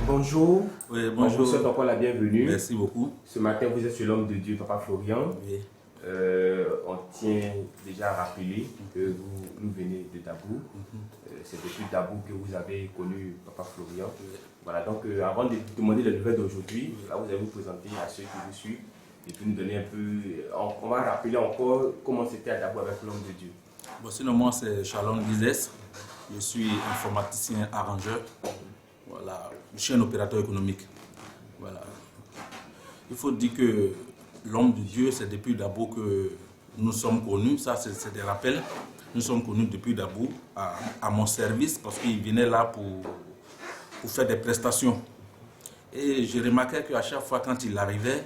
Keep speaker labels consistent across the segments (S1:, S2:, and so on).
S1: Bonjour.
S2: Oui,
S1: On vous
S2: bonjour.
S1: souhaite encore la bienvenue.
S2: Merci beaucoup.
S1: Ce matin, vous êtes sur l'homme de Dieu, Papa Florian.
S2: Oui.
S1: On tient déjà à rappeler que nous venez de Dabou. C'est depuis Dabou que vous avez connu Papa Florian. Voilà, donc avant de demander les nouvelles d'aujourd'hui, là vous allez vous présenter à ceux qui vous suivent et puis nous donner un peu. On va rappeler encore comment c'était à Dabou avec l'homme de Dieu.
S2: Bon, sinon, moi, c'est Shalom Guizès. Je suis informaticien arrangeur. Voilà. Je suis un opérateur économique. Voilà. Il faut dire que l'homme de Dieu, c'est depuis Dabou que nous sommes connus. Ça, c'est des rappels. Nous sommes connus depuis Dabou à mon service parce qu'il venait là pour faire des prestations. Et je remarquais qu'à chaque fois quand il arrivait,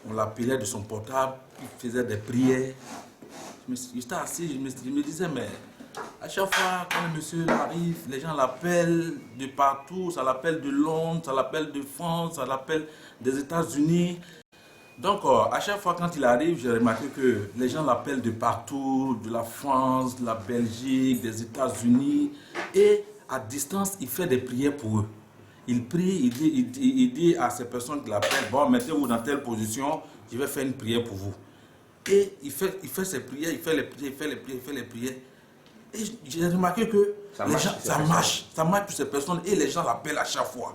S2: on l'appelait de son portable, il faisait des prières. J'étais assis, je me disais, mais à chaque fois quand le monsieur arrive, les gens l'appellent de partout, ça l'appelle de Londres, ça l'appelle de France, ça l'appelle des États-Unis. Donc à chaque fois quand il arrive, j'ai remarqué que les gens l'appellent de partout, de la France, de la Belgique, des États-Unis. Et à distance, il fait des prières pour eux. Il prie, il dit à ces personnes qui l'appellent, bon, mettez-vous dans telle position, je vais faire une prière pour vous. Et il fait ses prières, il fait les prières. Et j'ai remarqué que ça marche pour ces personnes et les gens l'appellent à chaque fois.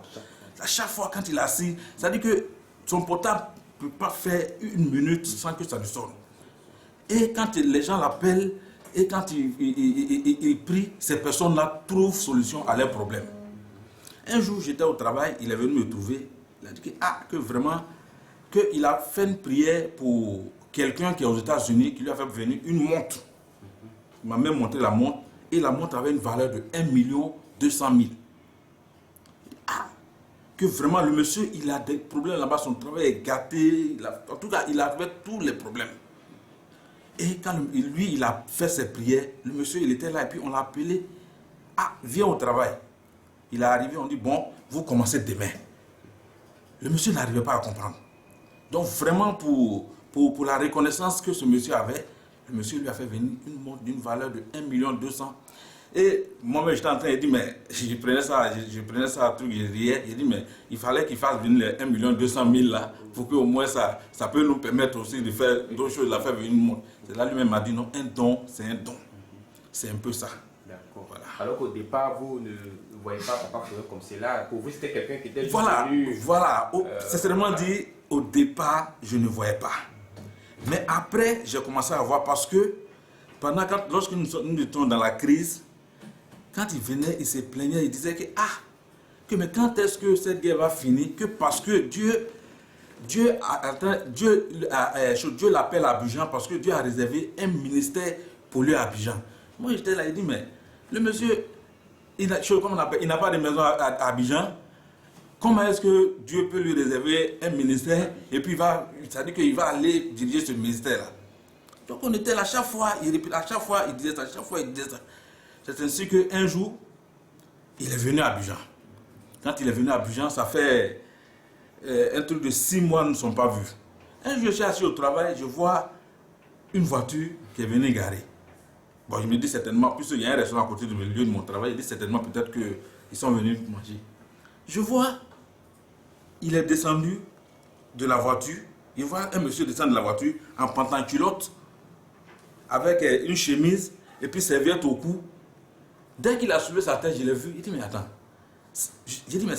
S2: À chaque fois quand il est assis, ça dit que son portable ne peut pas faire une minute sans que ça ne sonne. Et quand les gens l'appellent et quand il prie, ces personnes-là trouvent solution à leurs problèmes. Un jour, j'étais au travail, il est venu me trouver. Il a dit que vraiment, qu'il a fait une prière pour quelqu'un qui est aux États-Unis, qui lui a fait venir une montre. Il m'a même montré la montre, et la montre avait une valeur de 1 200 000. Que vraiment, le monsieur, il a des problèmes là-bas, son travail est gâté, en tout cas, il avait tous les problèmes. Et quand lui, il a fait ses prières, le monsieur, il était là, et puis on l'a appelé, viens au travail. Il est arrivé, on dit, bon, vous commencez demain. Le monsieur n'arrivait pas à comprendre. Donc vraiment, pour la reconnaissance que ce monsieur avait, le monsieur lui a fait venir une montre d'une valeur de 1 200 000. Et moi-même, j'étais en train de dire, mais je prenais ça à truc, je riais. J'ai dit, mais il fallait qu'il fasse venir les 1 200 000 là, pour qu'au moins ça peut nous permettre aussi de faire d'autres choses, de la faire venir une montre. C'est là lui-même m'a dit, non, un don, c'est un don. C'est un peu ça.
S1: D'accord. Voilà. Alors qu'au départ, vous ne voyez pas Papa Florian comme cela. Pour vous, c'était quelqu'un qui était
S2: venu. Voilà. Sincèrement dit, au départ, je ne voyais pas. Mais après, j'ai commencé à voir parce que lorsque nous étions dans la crise, quand il venait, il se plaignait, il disait mais quand est-ce que cette guerre va finir? Que parce que Dieu l'appelle à Abidjan parce que Dieu a réservé un ministère pour lui à Abidjan. Moi, j'étais là, il dit, mais le monsieur, il n'a pas de maison à Abidjan. Comment est-ce que Dieu peut lui réserver un ministère et puis ça dit qu'il va aller diriger ce ministère-là? Donc on était là, à chaque fois, il disait ça, C'est ainsi qu'un jour, il est venu à Abidjan. Quand il est venu à Abidjan, ça fait un truc de 6 mois, nous ne sommes pas vus. Un jour, je suis assis au travail, je vois une voiture qui est venue garer. Bon, je me dis certainement, puisqu'il y a un restaurant à côté du lieu de mon travail, je dis certainement peut-être qu'ils sont venus manger. Je vois, il est descendu de la voiture, je vois un monsieur descendre de la voiture en pantalon culotte, avec une chemise et puis serviette au cou. Dès qu'il a soulevé sa tête, je l'ai vu, il dit, mais attends. J'ai dit, mais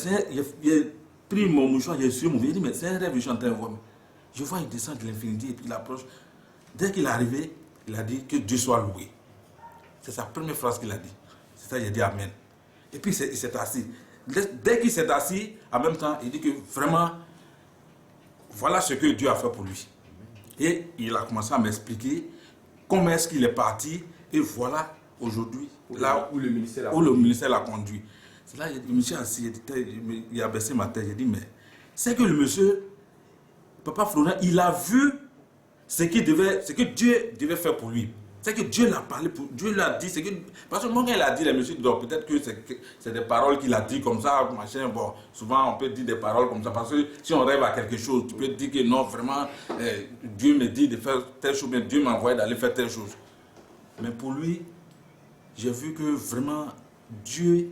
S2: j'ai pris mon mouchoir, j'ai suivi mon vie, il dit, mais c'est un rêve, je suis en train de voir. Je vois, il descend de l'infinité et puis il approche. Dès qu'il est arrivé, il a dit que Dieu soit loué. C'est sa première phrase qu'il a dit. C'est ça, il a dit Amen. Et puis il s'est assis. Dès qu'il s'est assis, en même temps, il dit que vraiment, voilà ce que Dieu a fait pour lui. Et il a commencé à m'expliquer comment est-ce qu'il est parti. Et voilà, aujourd'hui, là où le ministère l'a conduit. C'est là, je me suis assis, il a baissé ma tête. J'ai dit, mais c'est que le monsieur, Papa Florian, il a vu ce que Dieu devait faire pour lui. C'est que Dieu l'a parlé, Dieu l'a dit. Parce que moi, quand il a dit, les messieurs, peut-être que c'est des paroles qu'il a dit comme ça, machin. Bon, souvent, on peut dire des paroles comme ça. Parce que si on rêve à quelque chose, tu peux dire que non, vraiment, Dieu me dit de faire telle chose, mais Dieu m'a envoyé d'aller faire telle chose. Mais pour lui, j'ai vu que vraiment, Dieu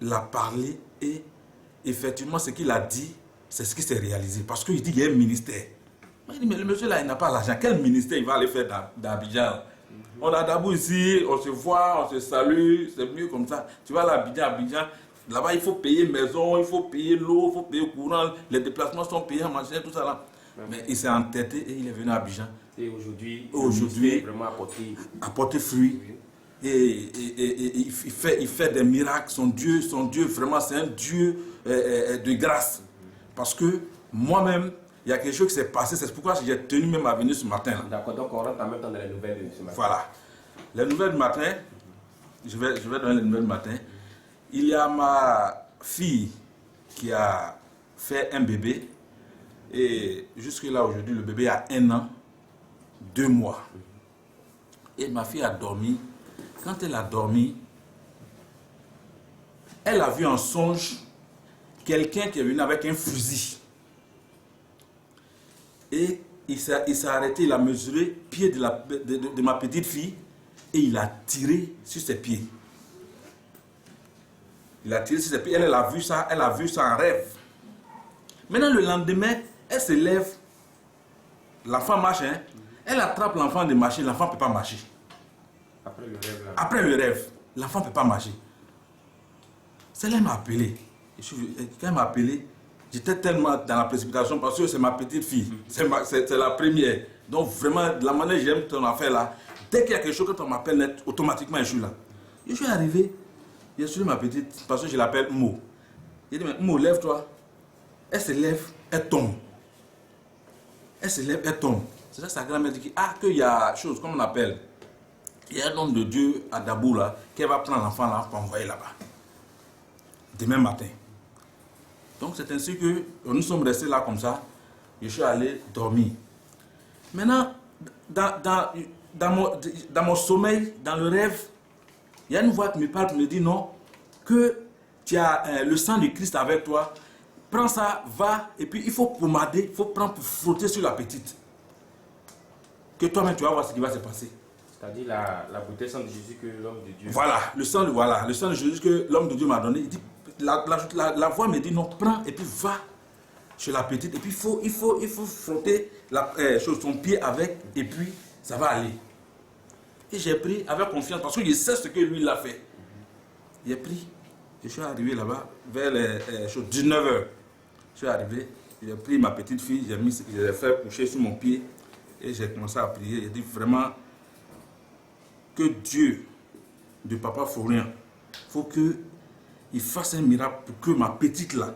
S2: l'a parlé et effectivement, ce qu'il a dit, c'est ce qui s'est réalisé. Parce qu'il dit qu'il y a un ministère. Moi, je dis, mais le monsieur là, il n'a pas l'argent. Quel ministère il va aller faire dans Abidjan? On a d'abord ici, on se voit, on se salue, c'est mieux comme ça. Tu vas à Abidjan, là-bas il faut payer maison, il faut payer l'eau, il faut payer courant, les déplacements sont payés, machin, tout ça là. Mais il s'est entêté et il est venu à Abidjan.
S1: Et aujourd'hui,
S2: vraiment apporter fruit. Oui. Et il fait des miracles. Son Dieu vraiment, c'est un Dieu de grâce. Parce que moi-même, il y a quelque chose qui s'est passé. C'est pourquoi j'ai tenu même à venir ce matin.
S1: D'accord, donc on rentre en même temps dans les nouvelles de ce matin.
S2: Voilà. Les nouvelles du matin, je vais donner les nouvelles du matin. Il y a ma fille qui a fait un bébé. Et jusque-là, aujourd'hui, le bébé a 1 an, 2 mois. Et ma fille a dormi. Quand elle a dormi, elle a vu en songe quelqu'un qui est venu avec un fusil. Et il s'est arrêté, il a mesuré le pied de ma petite fille et il a tiré sur ses pieds. Il a tiré sur ses pieds, elle a vu ça en rêve. Maintenant, le lendemain, elle se lève, l'enfant marche, hein? Elle attrape l'enfant de marcher, l'enfant ne peut pas marcher. Après le rêve, l'enfant ne peut pas marcher. Celle-là m'a appelé. Quand elle m'a appelé, j'étais tellement dans la précipitation parce que c'est ma petite fille. C'est la première. Donc vraiment, de la manière que j'aime ton affaire là, dès qu'il y a quelque chose, quand on m'appelle net, automatiquement je suis là. Je suis arrivé, j'ai suivi ma petite, parce que je l'appelle Mo. J'ai dit, mais Mo, lève-toi. Elle se lève, elle tombe. Elle se lève, elle tombe. C'est ça que sa grand-mère dit qu'il y a chose, comme on appelle. Il y a un homme de Dieu à Dabou là, qui va prendre l'enfant là pour envoyer là-bas. Demain matin. Donc c'est ainsi que nous sommes restés là comme ça. Je suis allé dormir. Maintenant, dans mon sommeil, dans le rêve, il y a une voix qui me parle, qui me dit non, que tu as le sang de Christ avec toi. Prends ça, va, et puis il faut pomader, il faut prendre pour frotter sur la petite. Que toi-même tu vas voir ce qui va se passer.
S1: C'est-à-dire la bouteille sang de Jésus que l'homme de Dieu...
S2: Voilà, le sang de Jésus que l'homme de Dieu m'a donné. Il dit, la voix me dit non, prends et puis va chez la petite. Et puis il faut frotter son pied avec et puis ça va aller. Et j'ai pris avec confiance parce que je sais ce que lui il a fait. J'ai pris, je suis arrivé là-bas vers les 19h. Je suis arrivé, j'ai pris ma petite fille, je l'ai fait coucher sur mon pied et j'ai commencé à prier. J'ai dit vraiment que Dieu de Papa Florian, il faut qu'il fasse un miracle pour que ma petite là,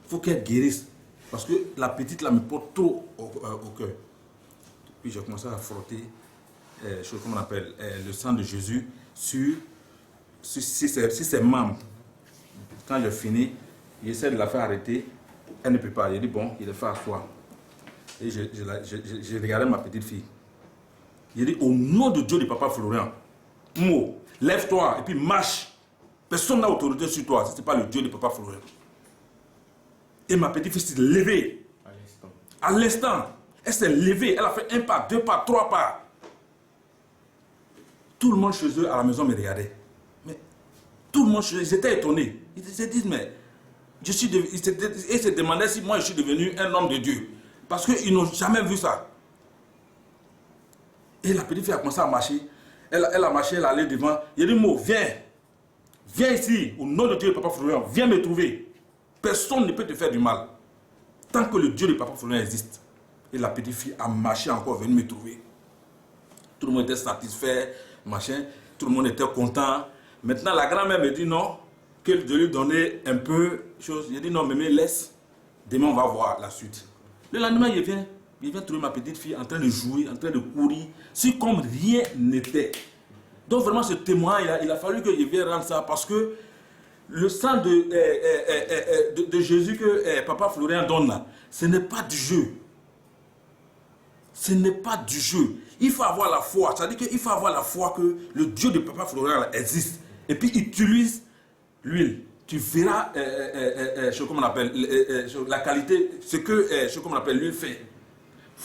S2: il faut qu'elle guérisse. Parce que la petite là me porte trop au cœur. Puis j'ai commencé à frotter, comment on appelle, le sang de Jésus sur ses membres. Quand j'ai fini, j'essaie de la faire arrêter. Elle ne peut pas. J'ai dit bon, il le fait asseoir. Et j'ai regardé ma petite fille. J'ai dit au nom de Dieu de Papa Florian, Mo, lève-toi et puis marche. Personne n'a autorité sur toi, si ce n'est pas le Dieu de Papa Florian. Et ma petite fille s'est levée. À l'instant, elle s'est levée. Elle a fait 1 pas, 2 pas, 3 pas. Tout le monde chez eux à la maison me regardait. Mais tout le monde chez eux, ils étaient étonnés. Ils se disent, mais ils se demandaient si moi je suis devenu un homme de Dieu. Parce qu'ils n'ont jamais vu ça. Et la petite fille a commencé à marcher. Elle a marché, elle allait devant. Il a dit, Mo, viens. Viens ici, au nom de Dieu de Papa Florian. Viens me trouver. Personne ne peut te faire du mal. Tant que le Dieu de Papa Florian existe. Et la petite fille a marché encore, venue me trouver. Tout le monde était satisfait, machin. Tout le monde était content. Maintenant, la grand-mère me dit non, que je lui donnais un peu chose. J'ai dit non, mais laisse. Demain, on va voir la suite. Le lendemain, il vient trouver ma petite fille en train de jouer, en train de courir, si comme rien n'était. Donc vraiment, ce témoin, il a fallu que je vienne rendre ça parce que le sang de Jésus que Papa Florian donne là, ce n'est pas du jeu. Ce n'est pas du jeu. Il faut avoir la foi. C'est-à-dire qu'il faut avoir la foi que le Dieu de Papa Florian là, existe. Et puis, il utilise l'huile. Tu verras, comment on appelle, la qualité, ce que, comment on appelle, l'huile fait.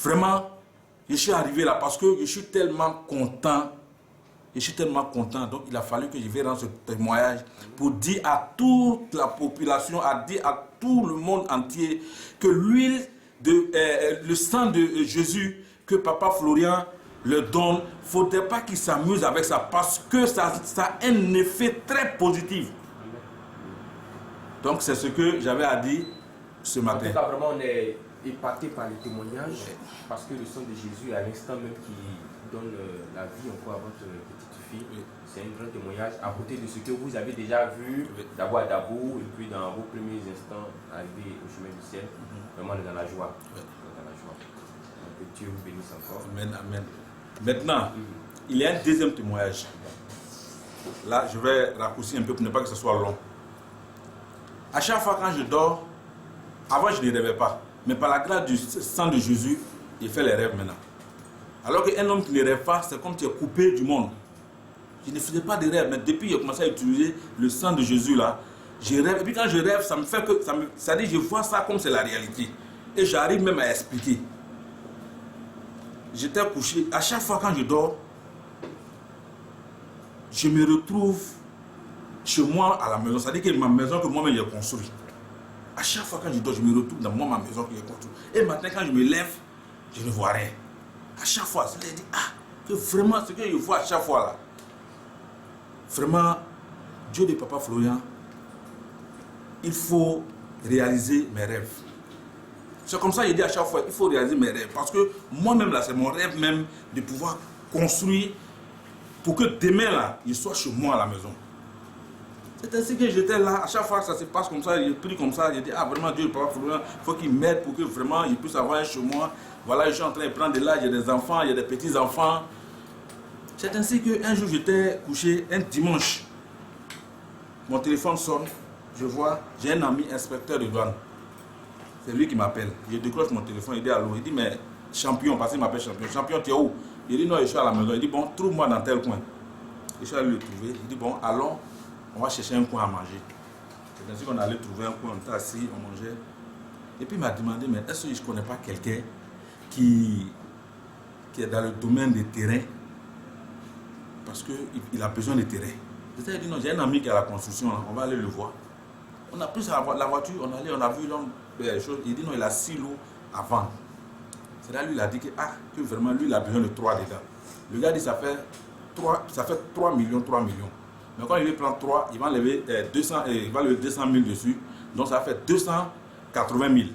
S2: Vraiment, je suis arrivé là parce que je suis tellement content. je suis tellement content. Donc, il a fallu que je vienne rendre ce témoignage pour dire à toute la population, à dire à tout le monde entier que l'huile, le sang de Jésus que Papa Florian le donne, il ne faudrait pas qu'il s'amuse avec ça parce que ça a un effet très positif. Donc, c'est ce que j'avais à dire ce matin.
S1: En tout cas, vraiment, on est épaté par les témoignages parce que le sang de Jésus, à l'instant même qui donne la vie encore à votre petite fille, c'est un grand témoignage à côté de ce que vous avez déjà vu d'abord à Dabo et puis dans vos premiers instants arrivés au chemin du ciel. Vraiment, on est dans la joie. Dans la joie. Donc, que Dieu vous bénisse encore.
S2: Amen, amen. Maintenant, il y a un deuxième témoignage. Là, je vais raccourcir un peu pour ne pas que ce soit long. À chaque fois quand je dors, avant je ne rêvais pas, mais par la grâce du sang de Jésus, il fait les rêves maintenant. Alors qu'un homme qui ne rêve pas, c'est comme tu es coupé du monde. Je ne faisais pas de rêve, mais depuis que j'ai commencé à utiliser le sang de Jésus là, je rêve. Et puis quand je rêve, ça me fait que, ça dit, je vois ça comme c'est la réalité. Et j'arrive même à expliquer. J'étais couché, à chaque fois quand je dors, je me retrouve chez moi à la maison. C'est-à-dire que ma maison que moi-même j'ai construite. À chaque fois quand je dors, je me retrouve dans ma maison que j'ai construite. Et maintenant quand je me lève, je ne vois rien. À chaque fois, je dis, que vraiment ce que je vois à chaque fois là, vraiment, Dieu de Papa Florian, il faut réaliser mes rêves. C'est comme ça que je dis à chaque fois, il faut réaliser mes rêves. Parce que moi-même là, c'est mon rêve même de pouvoir construire pour que demain là, il soit chez moi à la maison. C'est ainsi que j'étais là, à chaque fois que ça se passe comme ça, j'ai pris comme ça, j'ai dit, vraiment Dieu de Papa Florian, il faut qu'il m'aide pour que vraiment il puisse avoir un chez moi. Voilà, je suis en train de prendre de l'âge, il y a des enfants, il y a des petits-enfants. C'est ainsi qu'un jour j'étais couché, un dimanche, mon téléphone sonne, je vois, j'ai un ami inspecteur de douane. C'est lui qui m'appelle. Je décroche mon téléphone, il dit allô, il dit mais champion, parce qu'il m'appelle champion. Champion, tu es où? Il dit non, je suis à la maison. Il dit bon, trouve-moi dans tel coin. Je suis allé le trouver. Il dit bon, allons, on va chercher un coin à manger. C'est ainsi qu'on allait trouver un coin, on était assis, on mangeait. Et puis il m'a demandé, mais est-ce que je ne connais pas quelqu'un qui est dans le domaine des terrains? Parce qu'il a besoin de terrain. Il dit non, j'ai un ami qui est à la construction, on va aller le voir. On a pris la voiture, on a vu l'homme, les choses. Il dit non, il a 6 lots à vendre. C'est là lui, il a dit que vraiment lui, il a besoin de 3 dedans. Le gars dit ça fait 3 millions. Mais quand il veut prendre 3, il va lever 200 000 dessus. Donc ça fait 280 000.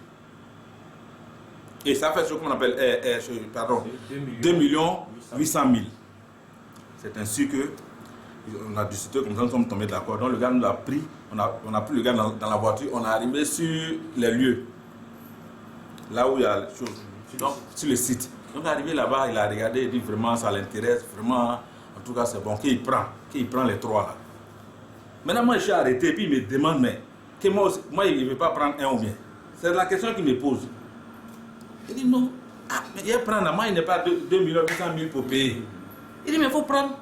S2: Et ça fait ce qu'on appelle 2 800 000. C'est ainsi que on a discuté comme ça, nous sommes tombés d'accord. Donc le gars nous a pris, on a pris le gars dans la voiture, on est arrivé sur les lieux. Là où il y a les choses. Donc sur le site. Donc arrivé là-bas, il a regardé, il dit vraiment ça l'intéresse, vraiment, en tout cas c'est bon, qu'il prend les 3 là. Maintenant moi je suis arrêté et puis il me demande, mais que moi il ne veut pas prendre un ou bien. C'est la question qu'il me pose. Il dit non, mais il prend là, moi il n'est pas 2 800 000 pour payer. Il dit mais il faut prendre.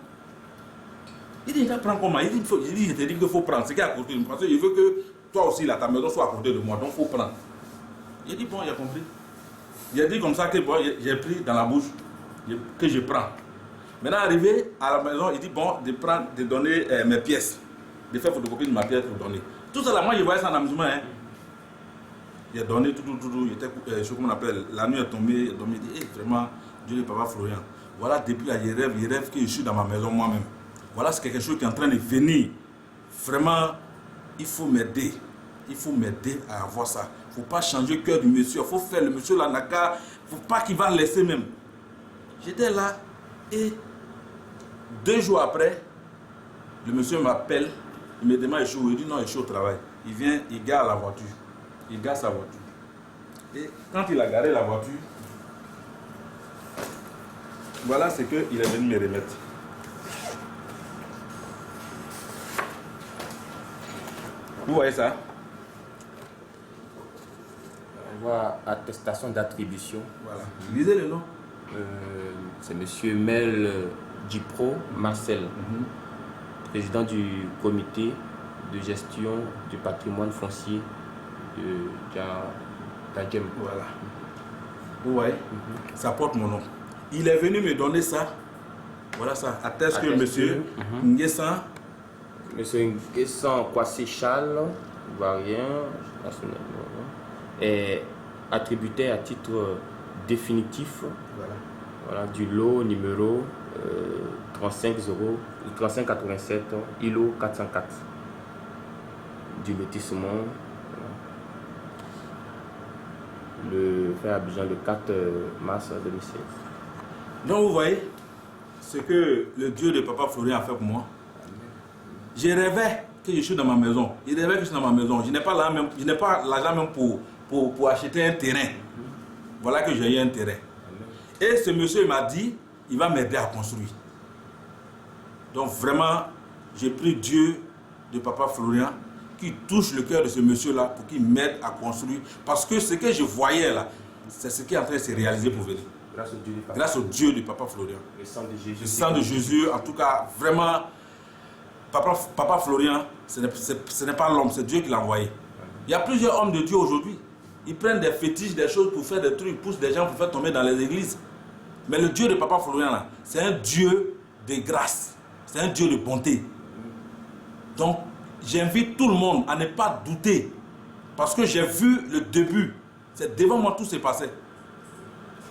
S2: Il dit il va prendre comment? Il dit je te dis qu'il faut prendre, c'est qui est à côté de moi. Parce que je veux que toi aussi là, ta maison soit à côté de moi, donc il faut prendre. Il dit bon, il a compris. Il a dit comme ça que bon, j'ai pris dans la bouche, que je prends. Maintenant arrivé à la maison, il dit bon, de donner mes pièces, de faire photocopie de ma pièce pour donner. Tout ça là, moi je voyais ça en amusement. Hein. Il a donné tout, il était, ce qu'on appelle, la nuit est tombée, il a dormi, il dit vraiment, Dieu le Papa Florian. Voilà, depuis là, je rêve que je suis dans ma maison moi-même. Voilà, c'est quelque chose qui est en train de venir. Vraiment, il faut m'aider. Il faut m'aider à avoir ça. Il ne faut pas changer le cœur du monsieur. Il faut faire le monsieur là, il ne faut pas qu'il va laisser même. J'étais là et 2 jours après, le monsieur m'appelle. Il me demande, il dit non, je suis au travail. Il vient, il gare la voiture. Il gare sa voiture. Et quand il a garé la voiture, voilà ce qu'il est venu me remettre. Vous voyez ça?
S1: On voit attestation d'attribution.
S2: Voilà. Lisez le nom.
S1: C'est monsieur Mel Dipro Marcel, président du comité de gestion du patrimoine foncier de Djadjem.
S2: Voilà. Vous voyez? Ça porte mon nom. Il est venu me donner ça Voilà ça. Atteste que
S1: Atteste
S2: monsieur
S1: que,
S2: Nguessan,
S1: Monsieur Nguessan Kwasi Charles, ivoirien, est attributé à titre définitif voilà, du lot numéro 3587 ILO 404 du lotissement le fait à Abidjan le 4 mars 2016.
S2: donc vous voyez ce que le Dieu de Papa Florian a fait pour moi. Je rêvais que je suis dans ma maison. Je rêvais que je suis dans ma maison. Je n'ai pas l'argent même pour acheter un terrain. Voilà que j'ai eu un terrain. Et ce monsieur m'a dit, il va m'aider à construire. Donc vraiment, j'ai pris Dieu de Papa Florian qui touche le cœur de ce monsieur-là pour qu'il m'aide à construire. Parce que ce que je voyais là, c'est ce qui est en train de se réaliser pour venir. Grâce au Dieu de Papa Florian.
S1: Le sang de Jésus.
S2: Le sang de Jésus, en tout cas, vraiment, Papa Florian, ce n'est pas l'homme, c'est Dieu qui l'a envoyé. Il y a plusieurs hommes de Dieu aujourd'hui. Ils prennent des fétiches, des choses pour faire des trucs, ils poussent des gens pour faire tomber dans les églises. Mais le Dieu de Papa Florian, là, c'est un Dieu de grâce. C'est un Dieu de bonté. Donc, j'invite tout le monde à ne pas douter. Parce que j'ai vu le début. C'est devant moi tout s'est passé.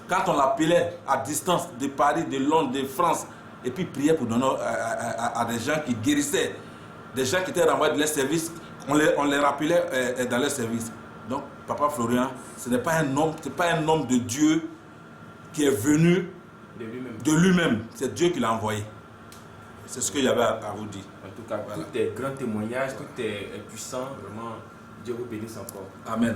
S2: Quand on l'appelait à distance de Paris, de Londres, de France, et puis priait pour donner à des gens qui guérissaient, des gens qui étaient renvoyés de leur service, on les rappelait dans leur service. Donc, Papa Florian, ce n'est pas un homme de Dieu qui est venu de lui-même. C'est Dieu qui l'a envoyé. C'est ce que j'avais à vous dire.
S1: En tout cas, voilà. Tous tes grands témoignages, tout est puissant, vraiment, Dieu vous bénisse encore.
S2: Amen.